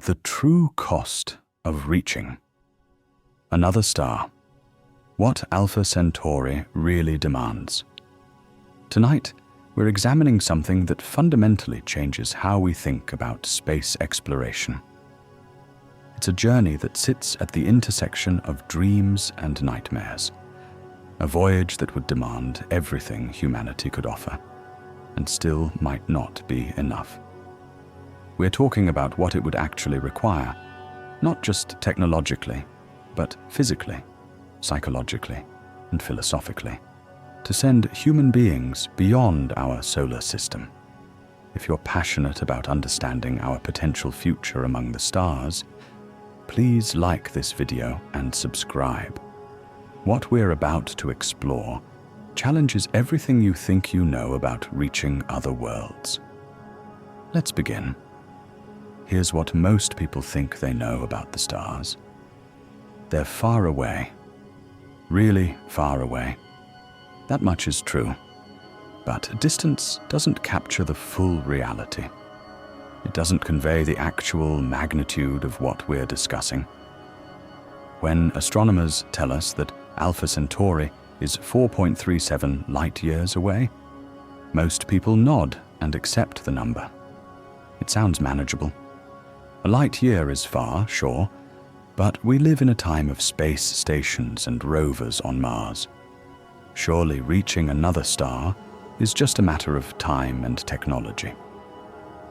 The true cost of reaching another star. What Alpha Centauri really demands. Tonight, we're examining something that fundamentally changes how we think about space exploration. It's a journey that sits at the intersection of dreams and nightmares. A voyage that would demand everything humanity could offer, and still might not be enough. We're talking about what it would actually require, not just technologically, but physically, psychologically, and philosophically, to send human beings beyond our solar system. If you're passionate about understanding our potential future among the stars, please like this video and subscribe. What we're about to explore challenges everything you think you know about reaching other worlds. Let's begin. Here's what most people think they know about the stars. They're far away, really far away. That much is true, but distance doesn't capture the full reality. It doesn't convey the actual magnitude of what we're discussing. When astronomers tell us that Alpha Centauri is 4.37 light-years away, most people nod and accept the number. It sounds manageable. A light-year is far, sure, but we live in a time of space stations and rovers on Mars. Surely reaching another star is just a matter of time and technology.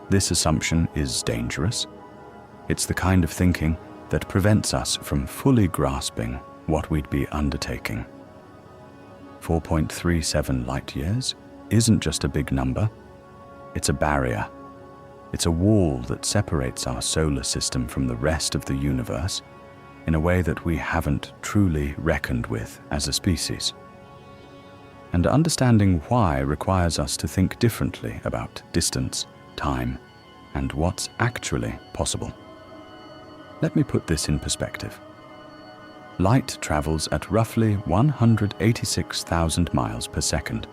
This assumption is dangerous. It's the kind of thinking that prevents us from fully grasping what we'd be undertaking. 4.37 light-years isn't just a big number. It's a barrier. It's a wall that separates our solar system from the rest of the universe in a way that we haven't truly reckoned with as a species. And understanding why requires us to think differently about distance, time, and what's actually possible. Let me put this in perspective. Light travels at roughly 186,000 miles per second.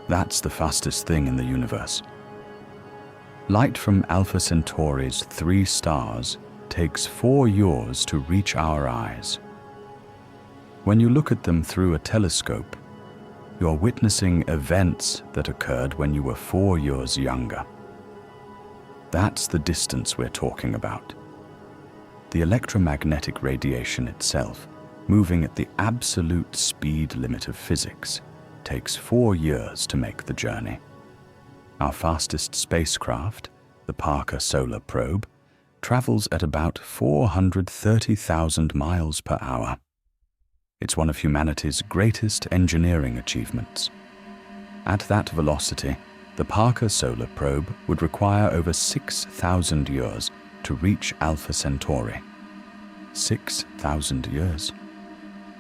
That's the fastest thing in the universe. Light from Alpha Centauri's 3 stars takes 4 years to reach our eyes. When you look at them through a telescope, you're witnessing events that occurred when you were 4 years younger. That's the distance we're talking about. The electromagnetic radiation itself, moving at the absolute speed limit of physics, takes 4 years to make the journey. Our fastest spacecraft, the Parker Solar Probe, travels at about 430,000 miles per hour. It's one of humanity's greatest engineering achievements. At that velocity, the Parker Solar Probe would require over 6,000 years to reach Alpha Centauri. 6,000 years.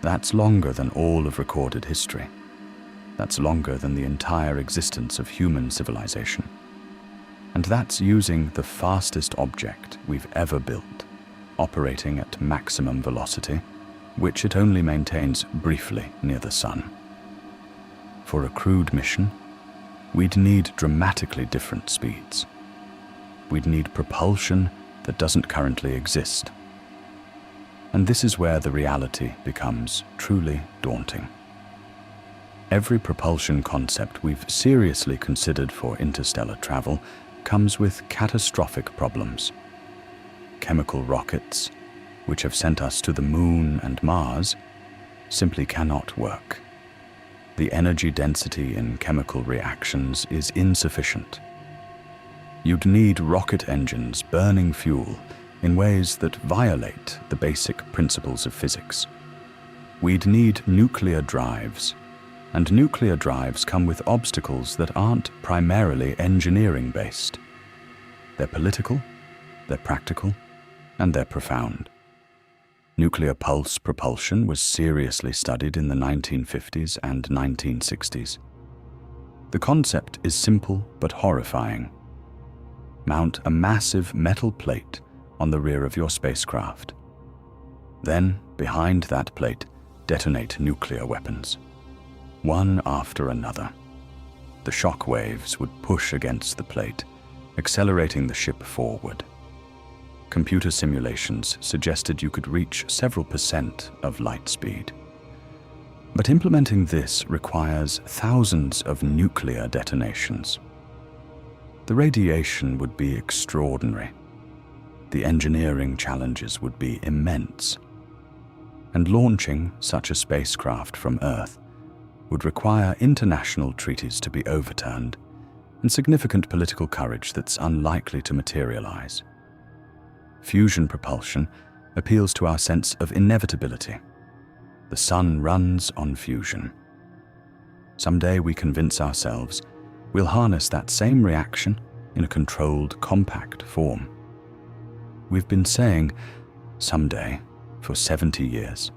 That's longer than all of recorded history. That's longer than the entire existence of human civilization. And that's using the fastest object we've ever built, operating at maximum velocity, which it only maintains briefly near the Sun. For a crewed mission, we'd need dramatically different speeds. We'd need propulsion that doesn't currently exist. And this is where the reality becomes truly daunting. Every propulsion concept we've seriously considered for interstellar travel comes with catastrophic problems. Chemical rockets, which have sent us to the Moon and Mars, simply cannot work. The energy density in chemical reactions is insufficient. You'd need rocket engines burning fuel in ways that violate the basic principles of physics. We'd need nuclear drives, and nuclear drives come with obstacles that aren't primarily engineering-based. They're political, they're practical, and they're profound. Nuclear pulse propulsion was seriously studied in the 1950s and 1960s. The concept is simple but horrifying. Mount a massive metal plate on the rear of your spacecraft. Then, behind that plate, detonate nuclear weapons, one after another. The shock waves would push against the plate, accelerating the ship forward. Computer simulations suggested you could reach several percent of light speed. But implementing this requires thousands of nuclear detonations. The radiation would be extraordinary. The engineering challenges would be immense. And launching such a spacecraft from Earth would require international treaties to be overturned and significant political courage that's unlikely to materialize. Fusion propulsion appeals to our sense of inevitability. The sun runs on fusion. Someday we convince ourselves we'll harness that same reaction in a controlled, compact form. We've been saying someday for 70 years.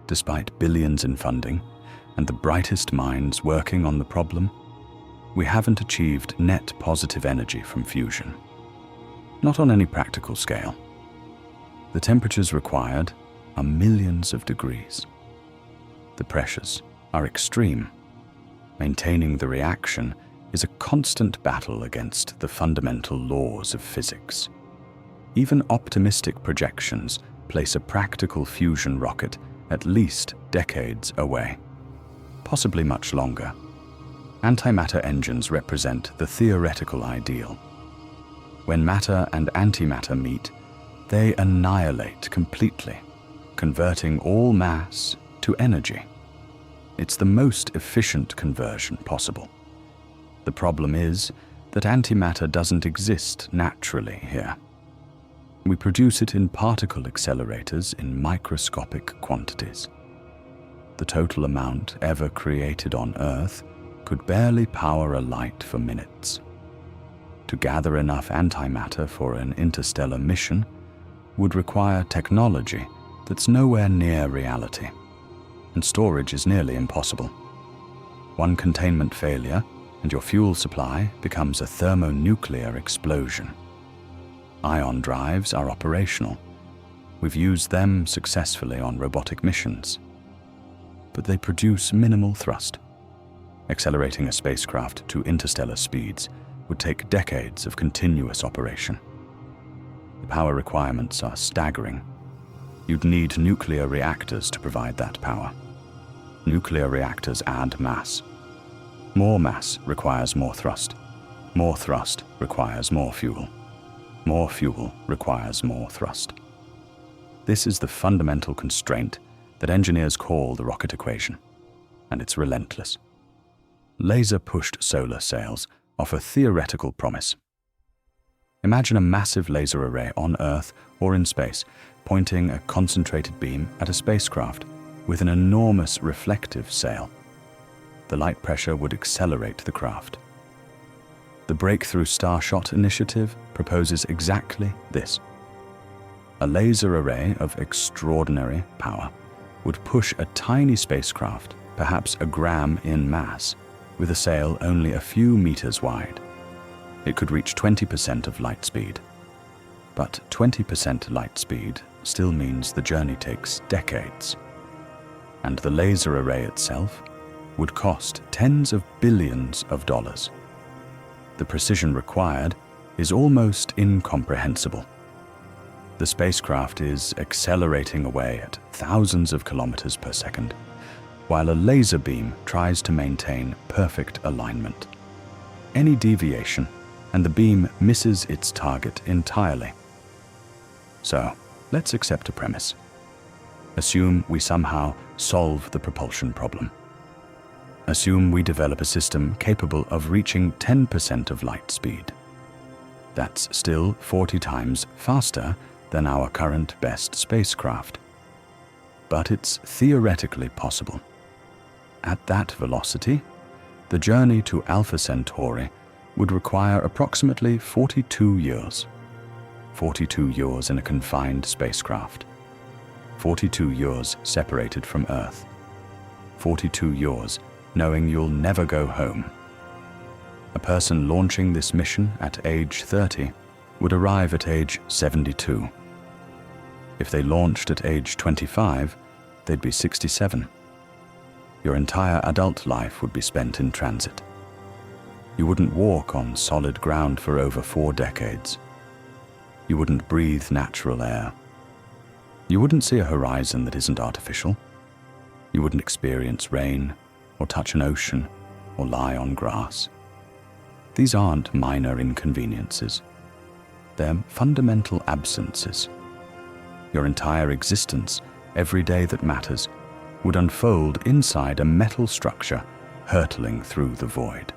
Despite billions in funding and the brightest minds working on the problem, we haven't achieved net positive energy from fusion. Not on any practical scale. The temperatures required are millions of degrees. The pressures are extreme. Maintaining the reaction is a constant battle against the fundamental laws of physics. Even optimistic projections place a practical fusion rocket at least decades away, possibly much longer. Antimatter engines represent the theoretical ideal. When matter and antimatter meet, they annihilate completely, converting all mass to energy. It's the most efficient conversion possible. The problem is that antimatter doesn't exist naturally here. We produce it in particle accelerators in microscopic quantities. The total amount ever created on Earth could barely power a light for minutes. To gather enough antimatter for an interstellar mission would require technology that's nowhere near reality, and storage is nearly impossible. One containment failure and your fuel supply becomes a thermonuclear explosion. Ion drives are operational. We've used them successfully on robotic missions. But they produce minimal thrust. Accelerating a spacecraft to interstellar speeds would take decades of continuous operation. The power requirements are staggering. You'd need nuclear reactors to provide that power. Nuclear reactors add mass. More mass requires more thrust. More thrust requires more fuel. More fuel requires more thrust. This is the fundamental constraint that engineers call the rocket equation, and it's relentless. Laser-pushed solar sails offer theoretical promise. Imagine a massive laser array on Earth or in space, pointing a concentrated beam at a spacecraft with an enormous reflective sail. The light pressure would accelerate the craft. The Breakthrough Starshot initiative proposes exactly this. A laser array of extraordinary power would push a tiny spacecraft, perhaps a gram in mass, with a sail only a few meters wide. It could reach 20% of light speed. But 20% light speed still means the journey takes decades. And the laser array itself would cost tens of billions of dollars. The precision required is almost incomprehensible. The spacecraft is accelerating away at thousands of kilometers per second, while a laser beam tries to maintain perfect alignment. Any deviation, and the beam misses its target entirely. So, let's accept a premise. Assume we somehow solve the propulsion problem. Assume we develop a system capable of reaching 10% of light speed. That's still 40 times faster than our current best spacecraft. But it's theoretically possible. At that velocity, the journey to Alpha Centauri would require approximately 42 years. 42 years in a confined spacecraft. 42 years separated from Earth. 42 years knowing you'll never go home. A person launching this mission at age 30 would arrive at age 72. If they launched at age 25, they'd be 67. Your entire adult life would be spent in transit. You wouldn't walk on solid ground for over 4 decades. You wouldn't breathe natural air. You wouldn't see a horizon that isn't artificial. You wouldn't experience rain, or touch an ocean, or lie on grass. These aren't minor inconveniences. They're fundamental absences. Your entire existence, every day that matters, would unfold inside a metal structure hurtling through the void.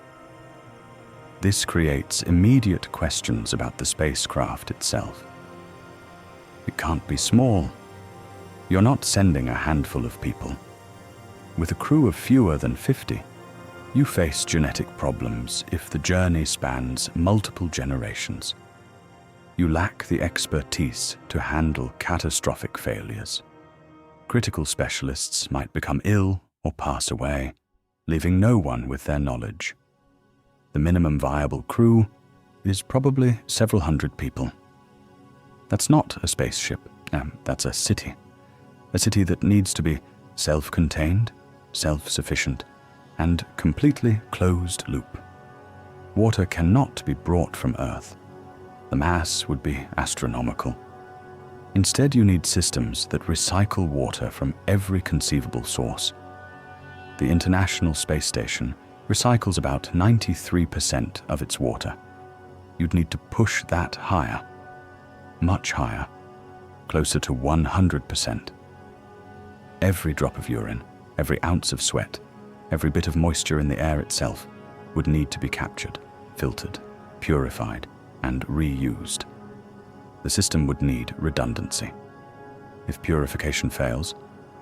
This creates immediate questions about the spacecraft itself. It can't be small. You're not sending a handful of people. With a crew of fewer than 50, you face genetic problems if the journey spans multiple generations. You lack the expertise to handle catastrophic failures. Critical specialists might become ill or pass away, leaving no one with their knowledge. The minimum viable crew is probably several hundred people. That's not a spaceship, that's a city. A city that needs to be self-contained, self-sufficient, and completely closed loop. Water cannot be brought from Earth. The mass would be astronomical. Instead, you need systems that recycle water from every conceivable source. The International Space Station recycles about 93% of its water. You'd need to push that higher, much higher, closer to 100%. Every drop of urine, every ounce of sweat, every bit of moisture in the air itself would need to be captured, filtered, purified, and reused. The system would need redundancy. If purification fails,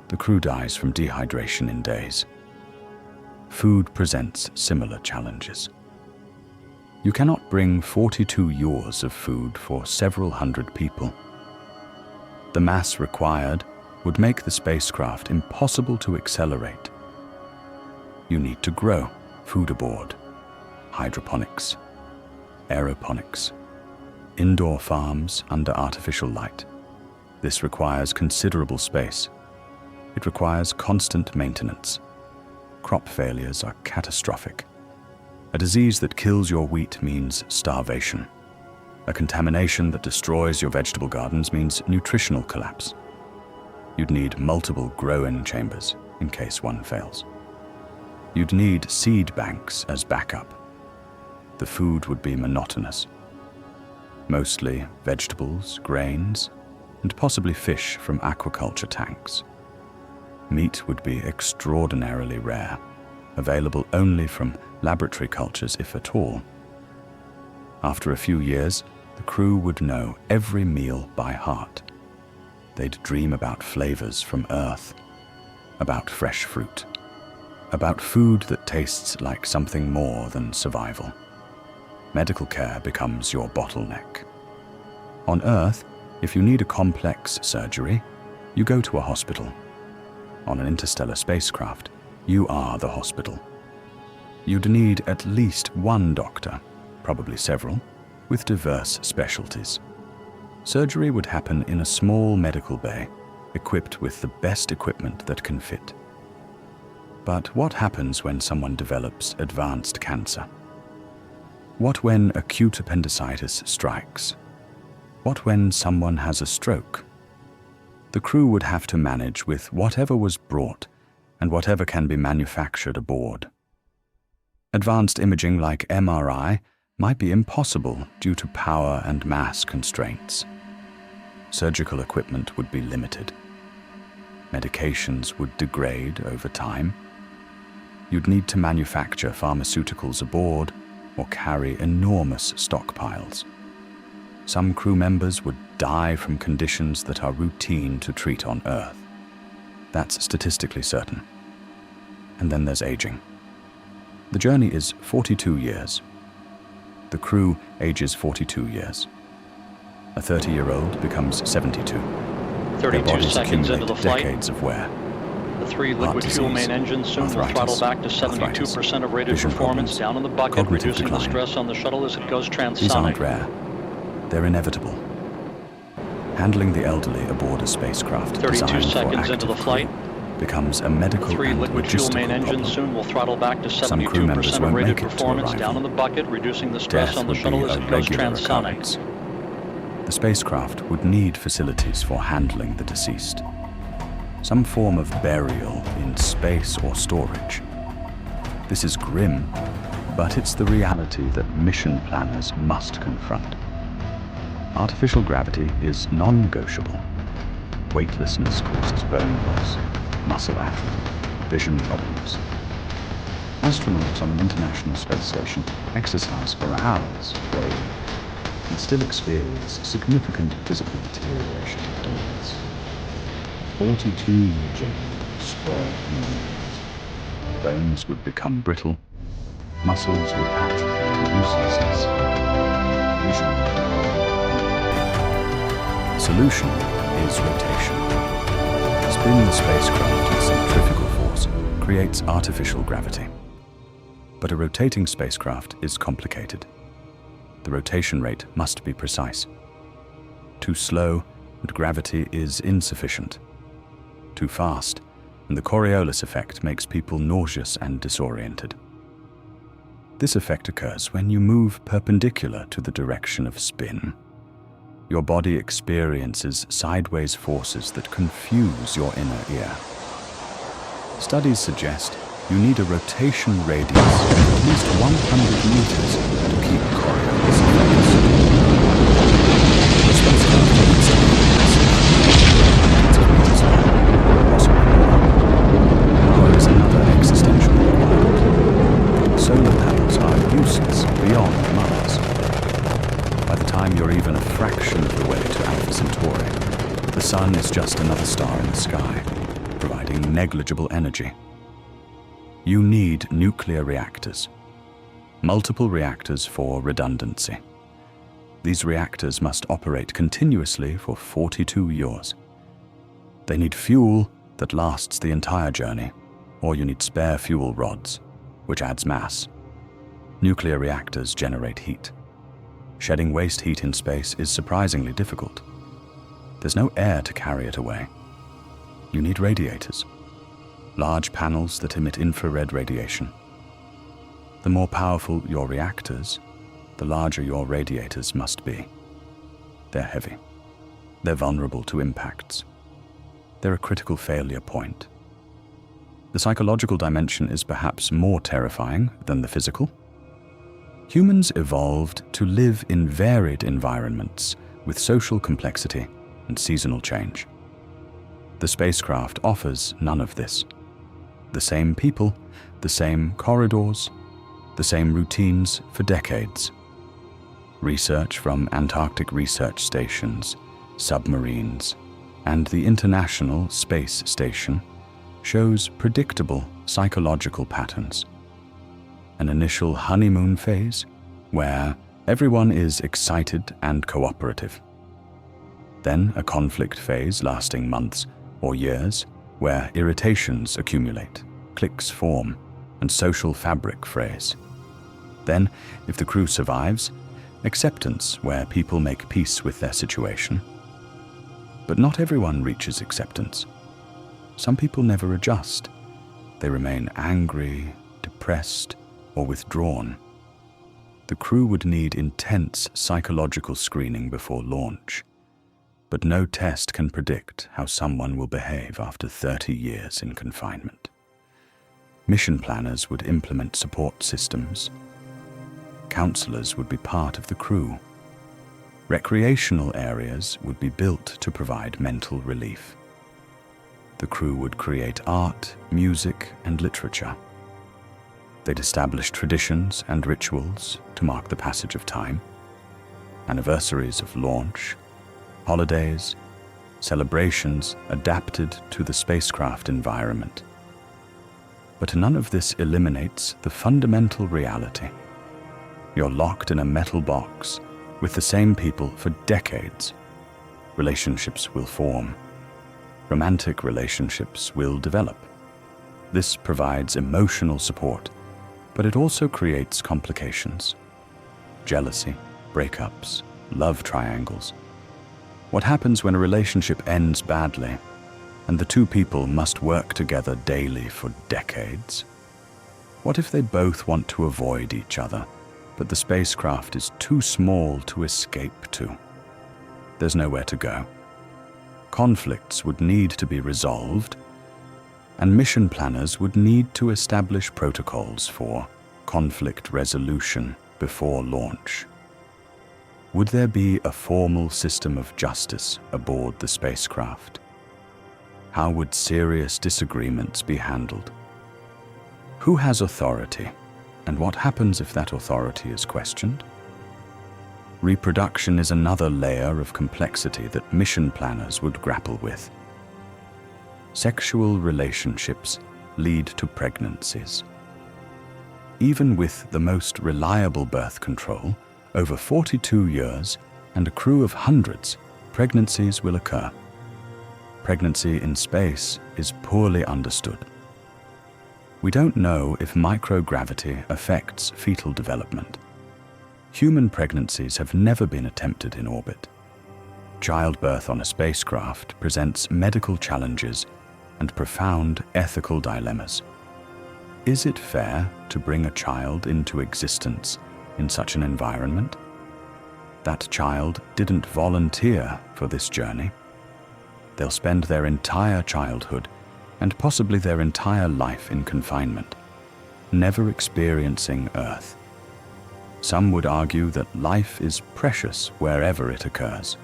the crew dies from dehydration in days. Food presents similar challenges. You cannot bring 42 yaws of food for several hundred people. The mass required would make the spacecraft impossible to accelerate. You need to grow food aboard, hydroponics, aeroponics, indoor farms under artificial light. This requires considerable space. It requires constant maintenance. Crop failures are catastrophic. A disease that kills your wheat means starvation. A contamination that destroys your vegetable gardens means nutritional collapse. You'd need multiple grow-in chambers in case one fails. You'd need seed banks as backup. The food would be monotonous. Mostly vegetables, grains, and possibly fish from aquaculture tanks. Meat would be extraordinarily rare, available only from laboratory cultures if at all. After a few years, the crew would know every meal by heart. They'd dream about flavors from Earth, about fresh fruit, about food that tastes like something more than survival. Medical care becomes your bottleneck. On Earth, if you need a complex surgery, you go to a hospital. On an interstellar spacecraft, you are the hospital. You'd need at least one doctor, probably several, with diverse specialties. Surgery would happen in a small medical bay, equipped with the best equipment that can fit. But what happens when someone develops advanced cancer? What when acute appendicitis strikes? What when someone has a stroke? The crew would have to manage with whatever was brought and whatever can be manufactured aboard. Advanced imaging like MRI might be impossible due to power and mass constraints. Surgical equipment would be limited. Medications would degrade over time. You'd need to manufacture pharmaceuticals aboard or carry enormous stockpiles. Some crew members would die from conditions that are routine to treat on Earth. That's statistically certain. And then there's aging. The journey is 42 years. The crew ages 42 years. A 30-year-old becomes 72. 32 seconds into the flight. Decades of wear. The three liquid fuel main engines soon will throttle back to 72% of rated performance, down in the bucket, reducing the stress on the shuttle as it goes transonic. These aren't rare. They're inevitable. Handling the elderly aboard a spacecraft 32 seconds into the flight becomes a medical and three liquid fuel main engines soon will throttle back to 72% of rated performance, down in the bucket, reducing the stress on the shuttle as it goes transonic. The spacecraft would need facilities for handling the deceased. Some form of burial in space or storage. This is grim, but it's the reality that mission planners must confront. Artificial gravity is non-negotiable. Weightlessness causes bone loss, muscle atrophy, vision problems. Astronauts on the International Space Station exercise for hours daily and still experience significant physical deterioration afterwards. 42 square millimeters. Bones would become brittle, muscles would atrophy to uselessness. The solution is rotation. Spin the spacecraft with centrifugal force creates artificial gravity. But a rotating spacecraft is complicated. The rotation rate must be precise. Too slow, and gravity is insufficient. Too fast, and the Coriolis effect makes people nauseous and disoriented. This effect occurs when you move perpendicular to the direction of spin. Your body experiences sideways forces that confuse your inner ear. Studies suggest you need a rotation radius of at least 100 meters to keep Coriolis effects. The spacecraft needs something massive, hundreds of meters long, possibly more. Power is another existential requirement. Solar panels are useless beyond Mars. By the time you're even a fraction of the way to Alpha Centauri, the Sun is just another star in the sky, providing negligible energy. You need nuclear reactors. Multiple reactors for redundancy. These reactors must operate continuously for 42 years. They need fuel that lasts the entire journey, or you need spare fuel rods, which adds mass. Nuclear reactors generate heat. Shedding waste heat in space is surprisingly difficult. There's no air to carry it away. You need radiators. Large panels that emit infrared radiation. The more powerful your reactors, the larger your radiators must be. They're heavy. They're vulnerable to impacts. They're a critical failure point. The psychological dimension is perhaps more terrifying than the physical. Humans evolved to live in varied environments with social complexity and seasonal change. The spacecraft offers none of this. The same people, the same corridors, the same routines for decades. Research from Antarctic research stations, submarines, and the International Space Station shows predictable psychological patterns. An initial honeymoon phase where everyone is excited and cooperative. Then a conflict phase lasting months or years where irritations accumulate, cliques form, and social fabric frays. Then, if the crew survives, acceptance where people make peace with their situation. But not everyone reaches acceptance. Some people never adjust. They remain angry, depressed, or withdrawn. The crew would need intense psychological screening before launch. But no test can predict how someone will behave after 30 years in confinement. Mission planners would implement support systems. Counselors would be part of the crew. Recreational areas would be built to provide mental relief. The crew would create art, music, and literature. They'd establish traditions and rituals to mark the passage of time. Anniversaries of launch, holidays, celebrations adapted to the spacecraft environment. But none of this eliminates the fundamental reality. You're locked in a metal box with the same people for decades. Relationships will form. Romantic relationships will develop. This provides emotional support, but it also creates complications. Jealousy, breakups, love triangles. What happens when a relationship ends badly and the two people must work together daily for decades? What if they both want to avoid each other, but the spacecraft is too small to escape to? there's nowhere to go. Conflicts would need to be resolved, and mission planners would need to establish protocols for conflict resolution before launch. Would there be a formal system of justice aboard the spacecraft? How would serious disagreements be handled? Who has authority, and what happens if that authority is questioned? Reproduction is another layer of complexity that mission planners would grapple with. Sexual relationships lead to pregnancies. Even with the most reliable birth control, over 42 years and a crew of hundreds, pregnancies will occur. Pregnancy in space is poorly understood. We don't know if microgravity affects fetal development. Human pregnancies have never been attempted in orbit. Childbirth on a spacecraft presents medical challenges and profound ethical dilemmas. Is it fair to bring a child into existence in such an environment? That child didn't volunteer for this journey. They'll spend their entire childhood and possibly their entire life in confinement, never experiencing Earth. Some would argue that life is precious wherever it occurs.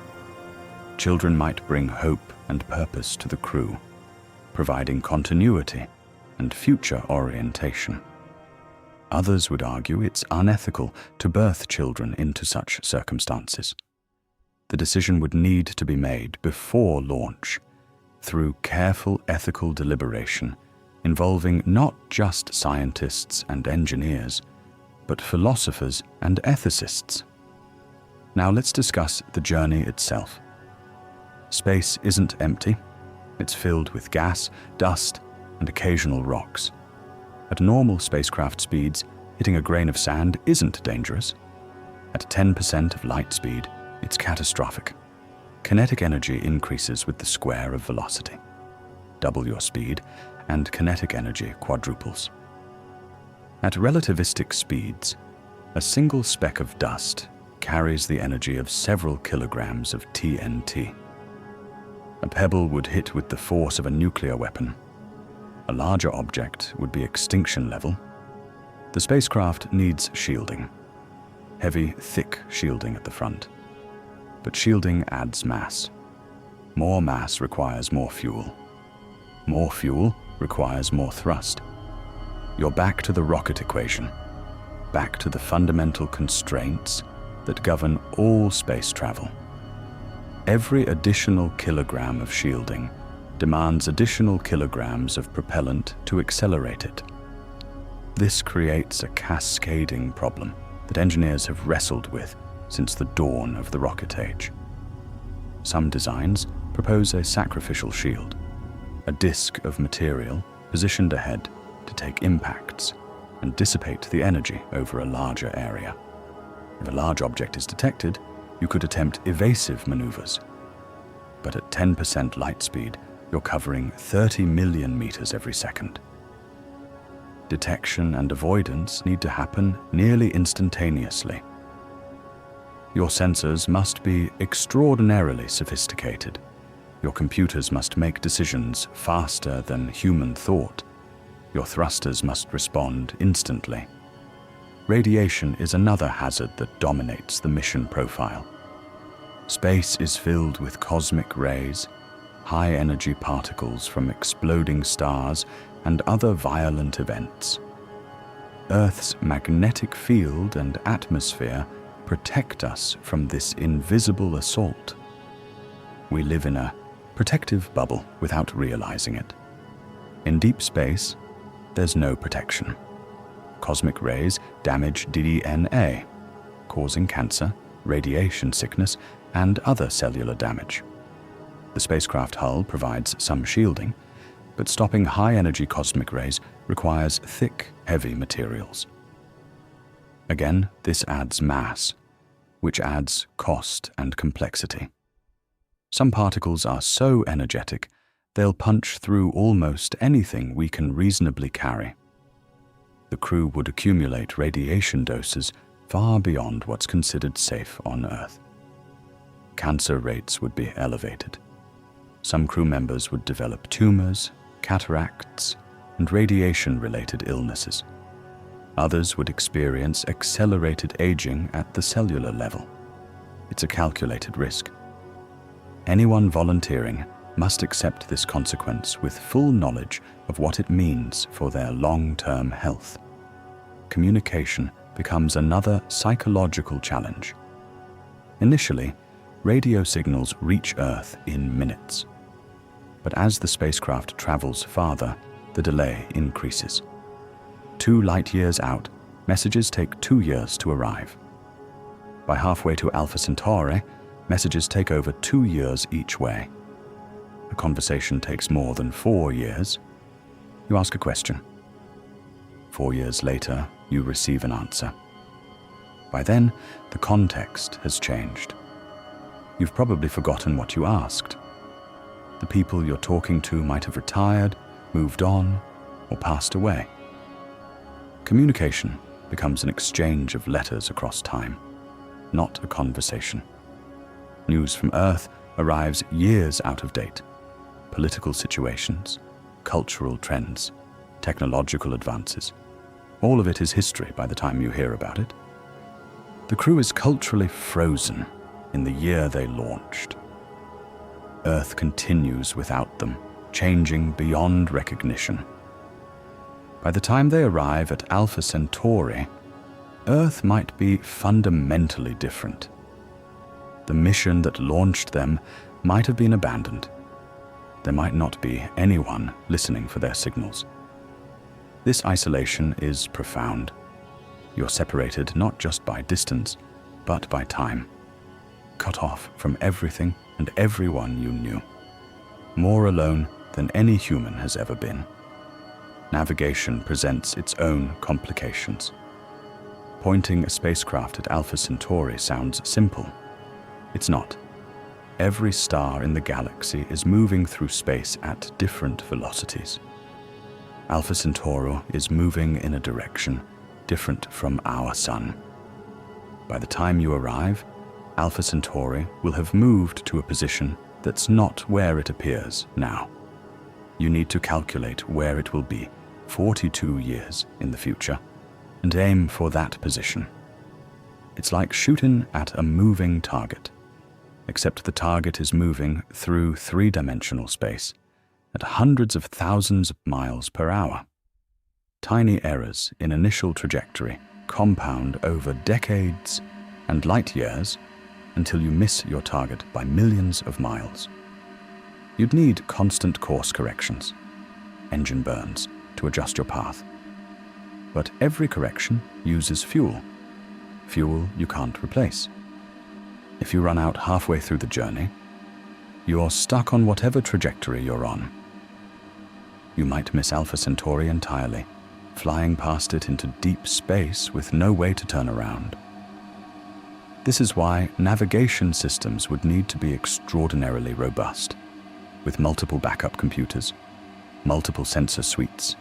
Children might bring hope and purpose to the crew, providing continuity and future orientation. Others would argue it's unethical to birth children into such circumstances. The decision would need to be made before launch, through careful ethical deliberation involving not just scientists and engineers, but philosophers and ethicists. Now let's discuss the journey itself. Space isn't empty. It's filled with gas, dust, and occasional rocks. At normal spacecraft speeds, hitting a grain of sand isn't dangerous. At 10% of light speed, it's catastrophic. Kinetic energy increases with the square of velocity. Double your speed, and kinetic energy quadruples. At relativistic speeds, a single speck of dust carries the energy of several kilograms of TNT. A pebble would hit with the force of a nuclear weapon. A larger object would be extinction level. The spacecraft needs shielding. Heavy, thick shielding at the front. But shielding adds mass. More mass requires more fuel. More fuel requires more thrust. You're back to the rocket equation, back to the fundamental constraints that govern all space travel. Every additional kilogram of shielding demands additional kilograms of propellant to accelerate it. This creates a cascading problem that engineers have wrestled with since the dawn of the rocket age. Some designs propose a sacrificial shield, a disk of material positioned ahead to take impacts and dissipate the energy over a larger area. If a large object is detected, you could attempt evasive maneuvers. But at 10% light speed, you're covering 30 million meters every second. Detection and avoidance need to happen nearly instantaneously. Your sensors must be extraordinarily sophisticated. Your computers must make decisions faster than human thought. Your thrusters must respond instantly. Radiation is another hazard that dominates the mission profile. Space is filled with cosmic rays, high-energy particles from exploding stars, and other violent events. Earth's magnetic field and atmosphere protect us from this invisible assault. We live in a protective bubble without realizing it. In deep space, there's no protection. Cosmic rays damage DNA, causing cancer, radiation sickness, and other cellular damage. The spacecraft hull provides some shielding, but stopping high-energy cosmic rays requires thick, heavy materials. Again, this adds mass, which adds cost and complexity. Some particles are so energetic, they'll punch through almost anything we can reasonably carry. The crew would accumulate radiation doses far beyond what's considered safe on Earth. cancer rates would be elevated. Some crew members would develop tumors, cataracts, and radiation-related illnesses. Others would experience accelerated aging at the cellular level. It's a calculated risk. Anyone volunteering must accept this consequence with full knowledge of what it means for their long-term health. Communication becomes another psychological challenge. Initially, radio signals reach Earth in minutes. But as the spacecraft travels farther, the delay increases. 2 light years out, messages take 2 years to arrive. By halfway to Alpha Centauri, messages take over 2 years each way. A conversation takes more than 4 years. You ask a question. 4 years later, you receive an answer. By then, the context has changed. You've probably forgotten what you asked. The people you're talking to might have retired, moved on, or passed away. Communication becomes an exchange of letters across time, not a conversation. News from Earth arrives years out of date. Political situations, cultural trends, technological advances. All of it is history by the time you hear about it. The crew is culturally frozen in the year they launched. Earth continues without them, changing beyond recognition. By the time they arrive at Alpha Centauri, Earth might be fundamentally different. The mission that launched them might have been abandoned. There might not be anyone listening for their signals. This isolation is profound. You're separated not just by distance, but by time. Cut off from everything and everyone you knew. More alone than any human has ever been. Navigation presents its own complications. Pointing a spacecraft at Alpha Centauri sounds simple. It's not. Every star in the galaxy is moving through space at different velocities. Alpha Centauri is moving in a direction different from our Sun. By the time you arrive, Alpha Centauri will have moved to a position that's not where it appears now. You need to calculate where it will be 42 years in the future and aim for that position. It's like shooting at a moving target, except the target is moving through 3-dimensional space at hundreds of thousands of miles per hour. Tiny errors in initial trajectory compound over decades and light years until you miss your target by millions of miles. You'd need constant course corrections, engine burns, to adjust your path. But every correction uses fuel. Fuel you can't replace. If you run out halfway through the journey, you're stuck on whatever trajectory you're on. You might miss Alpha Centauri entirely, flying past it into deep space with no way to turn around. This is why navigation systems would need to be extraordinarily robust, with multiple backup computers, multiple sensor suites,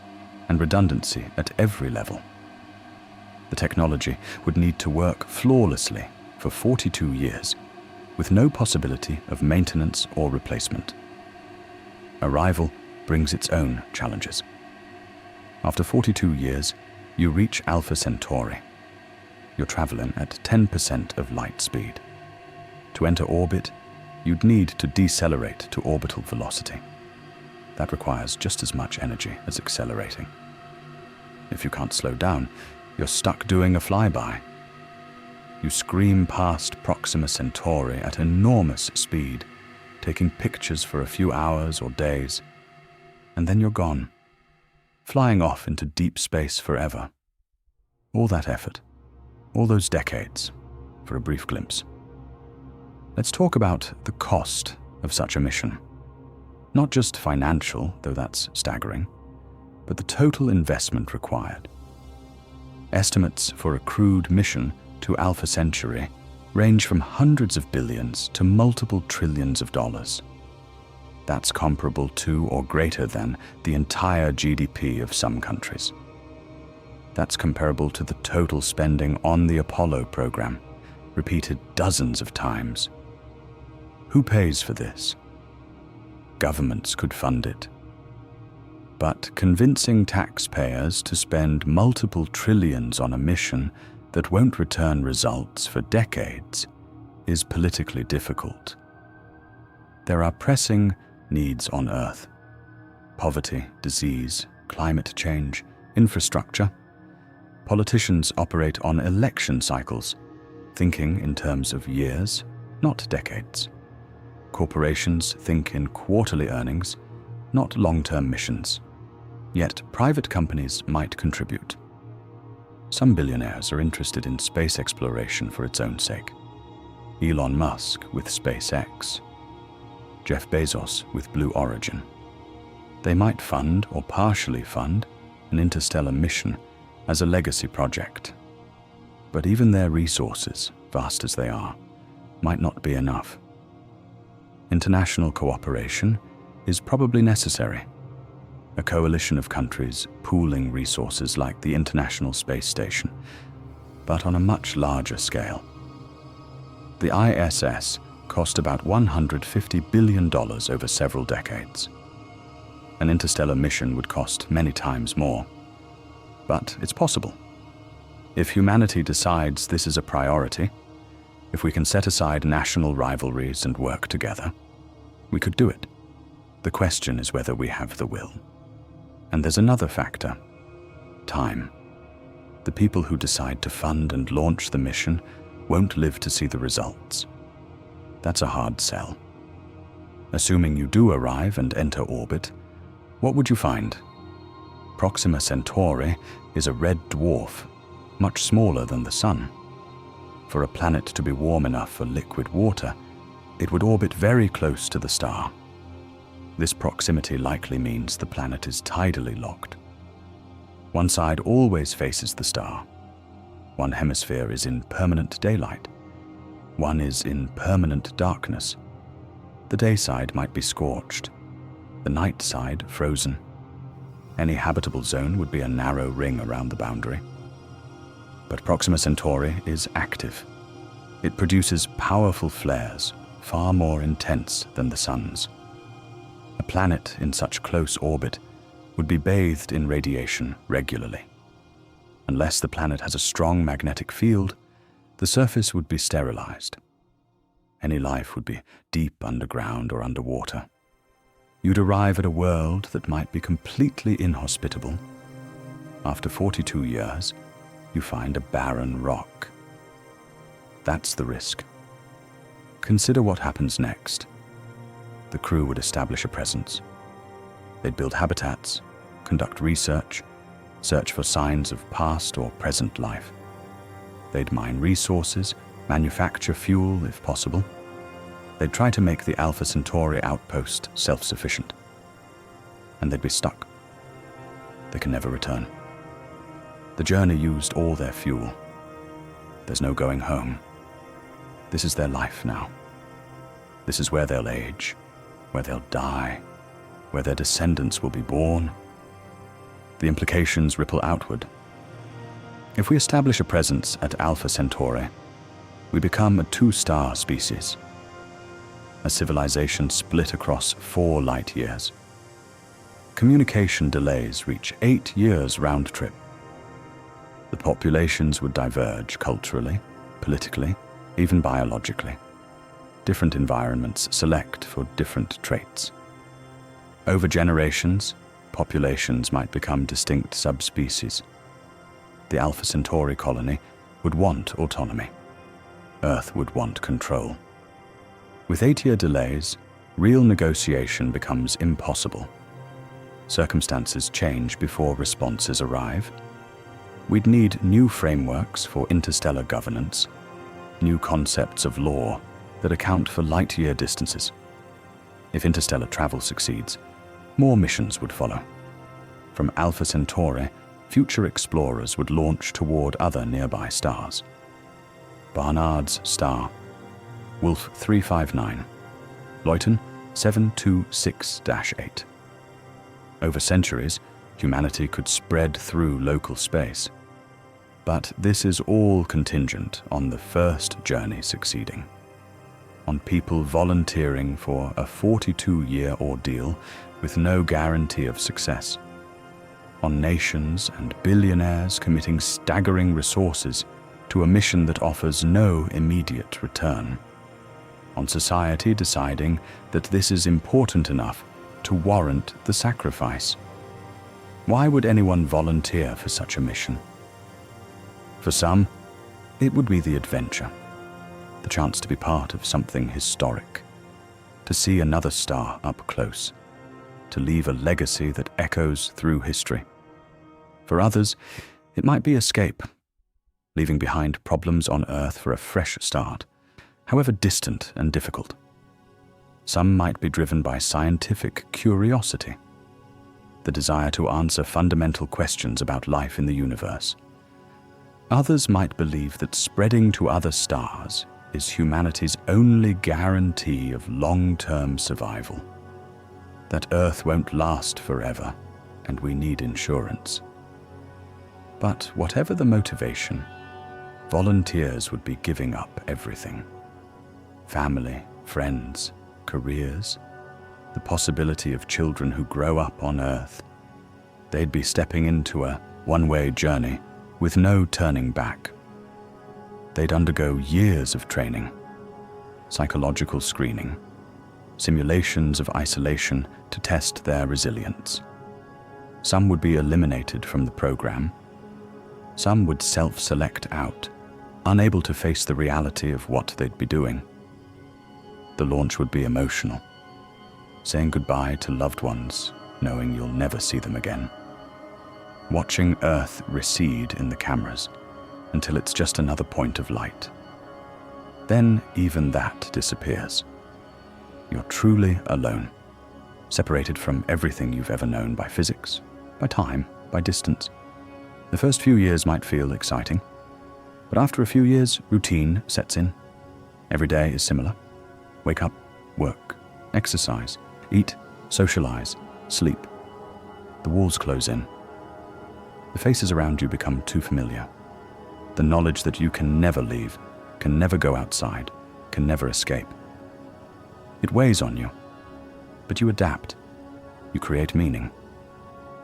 and redundancy at every level. The technology would need to work flawlessly for 42 years, with no possibility of maintenance or replacement. Arrival brings its own challenges. After 42 years, you reach Alpha Centauri. You're traveling at 10% of light speed. To enter orbit, you'd need to decelerate to orbital velocity. That requires just as much energy as accelerating. If you can't slow down, you're stuck doing a flyby. You scream past Proxima Centauri at enormous speed, taking pictures for a few hours or days, and then you're gone, flying off into deep space forever. All that effort, all those decades, for a brief glimpse. Let's talk about the cost of such a mission. Not just financial, though that's staggering, but the total investment required. Estimates for a crewed mission to Alpha Centauri range from hundreds of billions to multiple trillions of dollars. That's comparable to or greater than the entire GDP of some countries. That's comparable to the total spending on the Apollo program, repeated dozens of times. Who pays for this? Governments could fund it. But convincing taxpayers to spend multiple trillions on a mission that won't return results for decades is politically difficult. There are pressing needs on Earth: poverty, disease, climate change, infrastructure. Politicians operate on election cycles, thinking in terms of years, not decades. Corporations think in quarterly earnings, not long-term missions. Yet private companies might contribute. Some billionaires are interested in space exploration for its own sake. Elon Musk with SpaceX, Jeff Bezos with Blue Origin. They might fund or partially fund an interstellar mission as a legacy project. But even their resources, vast as they are, might not be enough. International cooperation is probably necessary. A coalition of countries pooling resources like the International Space Station, but on a much larger scale. The ISS cost about $150 billion over several decades. An interstellar mission would cost many times more. But it's possible. If humanity decides this is a priority, if we can set aside national rivalries and work together, we could do it. The question is whether we have the will. And there's another factor: time. The people who decide to fund and launch the mission won't live to see the results. That's a hard sell. Assuming you do arrive and enter orbit, what would you find? Proxima Centauri is a red dwarf, much smaller than the Sun. For a planet to be warm enough for liquid water, it would orbit very close to the star. This proximity likely means the planet is tidally locked. One side always faces the star. One hemisphere is in permanent daylight. One is in permanent darkness. The day side might be scorched, the night side frozen. Any habitable zone would be a narrow ring around the boundary. But Proxima Centauri is active. It produces powerful flares, far more intense than the Sun's. A planet in such close orbit would be bathed in radiation regularly. Unless the planet has a strong magnetic field, the surface would be sterilized. Any life would be deep underground or underwater. You'd arrive at a world that might be completely inhospitable. After 42 years, you find a barren rock. That's the risk. Consider what happens next. The crew would establish a presence. They'd build habitats, conduct research, search for signs of past or present life. They'd mine resources, manufacture fuel if possible. They'd try to make the Alpha Centauri outpost self-sufficient. And they'd be stuck. They can never return. The journey used all their fuel. There's no going home. This is their life now. This is where they'll age, where they'll die, where their descendants will be born. The implications ripple outward. If we establish a presence at Alpha Centauri, we become a two-star species. A civilization split across 4 light years. Communication delays reach 8 years round trip. The populations would diverge culturally, politically, even biologically. Different environments select for different traits. Over generations, populations might become distinct subspecies. The Alpha Centauri colony would want autonomy. Earth would want control. With 8-year delays, real negotiation becomes impossible. Circumstances change before responses arrive. We'd need new frameworks for interstellar governance, new concepts of law that account for light-year distances. If interstellar travel succeeds, more missions would follow. From Alpha Centauri, future explorers would launch toward other nearby stars. Barnard's star, Wolf 359, Luyten 726-8. Over centuries, humanity could spread through local space. But this is all contingent on the first journey succeeding. on people volunteering for a 42-year ordeal with no guarantee of success, on nations and billionaires committing staggering resources to a mission that offers no immediate return, on society deciding that this is important enough to warrant the sacrifice. Why would anyone volunteer for such a mission? For some, it would be the adventure, the chance to be part of something historic, to see another star up close, to leave a legacy that echoes through history. For others, it might be escape, leaving behind problems on Earth for a fresh start, however distant and difficult. Some might be driven by scientific curiosity, the desire to answer fundamental questions about life in the universe. Others might believe that spreading to other stars is humanity's only guarantee of long-term survival, that Earth won't last forever and we need insurance. But whatever the motivation, volunteers would be giving up everything. Family, friends, careers, the possibility of children who grow up on Earth. They'd be stepping into a one-way journey with no turning back. They'd undergo years of training, psychological screening, simulations of isolation to test their resilience. Some would be eliminated from the program. Some would self-select out, unable to face the reality of what they'd be doing. The launch would be emotional, saying goodbye to loved ones, knowing you'll never see them again. Watching Earth recede in the cameras until it's just another point of light. Then even that disappears. You're truly alone, separated from everything you've ever known by physics, by time, by distance. The first few years might feel exciting, but after a few years, routine sets in. Every day is similar. Wake up, work, exercise, eat, socialize, sleep. The walls close in. The faces around you become too familiar. The knowledge that you can never leave, can never go outside, can never escape. It weighs on you, but you adapt. You create meaning.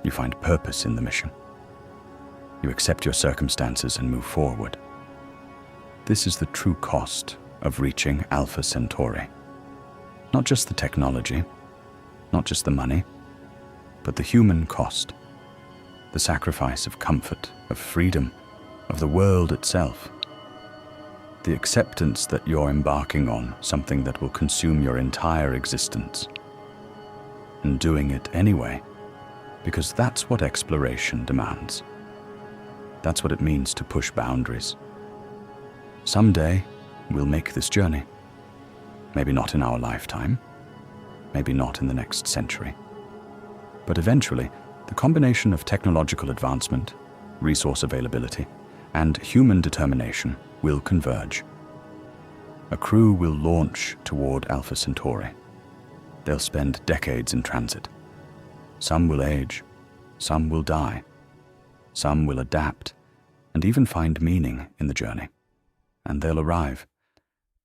You find purpose in the mission. You accept your circumstances and move forward. This is the true cost of reaching Alpha Centauri. Not just the technology, not just the money, but the human cost. The sacrifice of comfort, of freedom, of the world itself. The acceptance that you're embarking on something that will consume your entire existence. And doing it anyway, because that's what exploration demands. That's what it means to push boundaries. Someday, we'll make this journey. Maybe not in our lifetime, maybe not in the next century. But eventually, the combination of technological advancement, resource availability, and human determination will converge. A crew will launch toward Alpha Centauri. They'll spend decades in transit. Some will age, some will die. Some will adapt and even find meaning in the journey. And they'll arrive.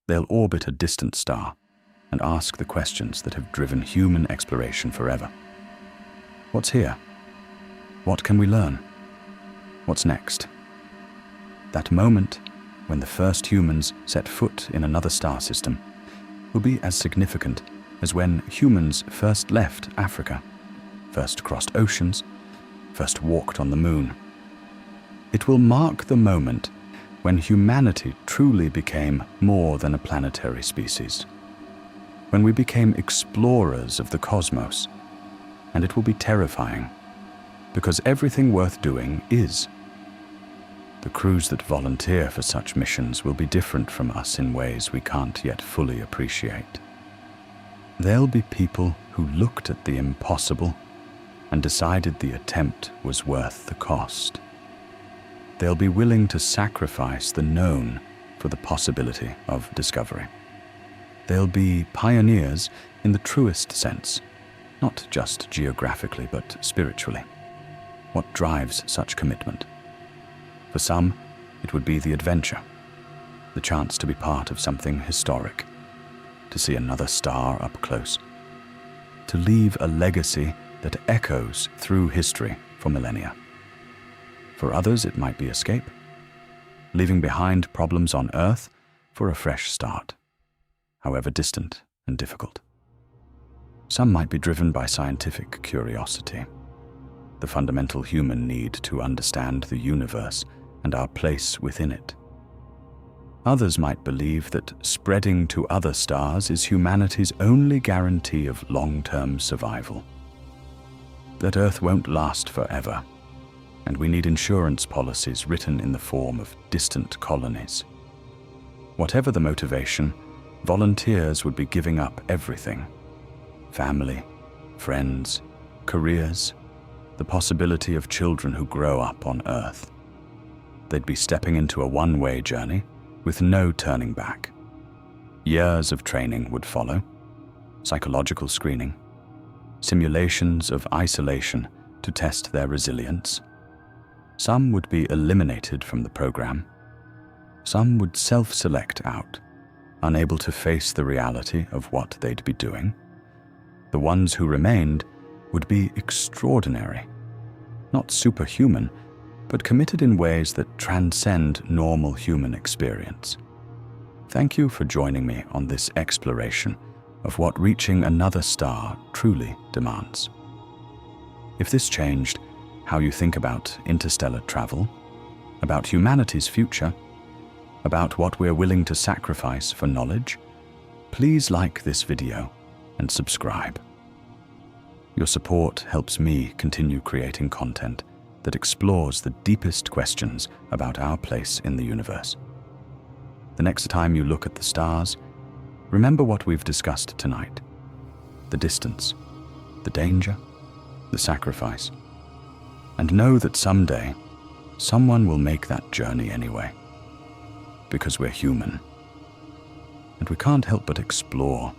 They'll orbit a distant star and ask the questions that have driven human exploration forever. What's here? What can we learn? What's next? That moment when the first humans set foot in another star system will be as significant as when humans first left Africa, first crossed oceans, first walked on the moon. It will mark the moment when humanity truly became more than a planetary species, when we became explorers of the cosmos, and it will be terrifying, because everything worth doing is. The crews that volunteer for such missions will be different from us in ways we can't yet fully appreciate. They'll be people who looked at the impossible and decided the attempt was worth the cost. They'll be willing to sacrifice the known for the possibility of discovery. They'll be pioneers in the truest sense, not just geographically but spiritually. What drives such commitment? For some, it would be the adventure, the chance to be part of something historic, to see another star up close, to leave a legacy that echoes through history for millennia. For others, it might be escape, leaving behind problems on Earth for a fresh start, however distant and difficult. Some might be driven by scientific curiosity, the fundamental human need to understand the universe and our place within it. Others might believe that spreading to other stars is humanity's only guarantee of long-term survival, that Earth won't last forever, and we need insurance policies written in the form of distant colonies. Whatever the motivation, volunteers would be giving up everything: family, friends, careers, the possibility of children who grow up on Earth. They'd be stepping into a one-way journey with no turning back. Years of training would follow, psychological screening, simulations of isolation to test their resilience. Some would be eliminated from the program. Some would self-select out, unable to face the reality of what they'd be doing. The ones who remained would be extraordinary, not superhuman, but committed in ways that transcend normal human experience. Thank you for joining me on this exploration of what reaching another star truly demands. If this changed how you think about interstellar travel, about humanity's future, about what we're willing to sacrifice for knowledge, please like this video and subscribe. Your support helps me continue creating content that explores the deepest questions about our place in the universe. The next time you look at the stars, remember what we've discussed tonight: the distance, the danger, the sacrifice, and know that someday someone will make that journey anyway, because we're human, and we can't help but explore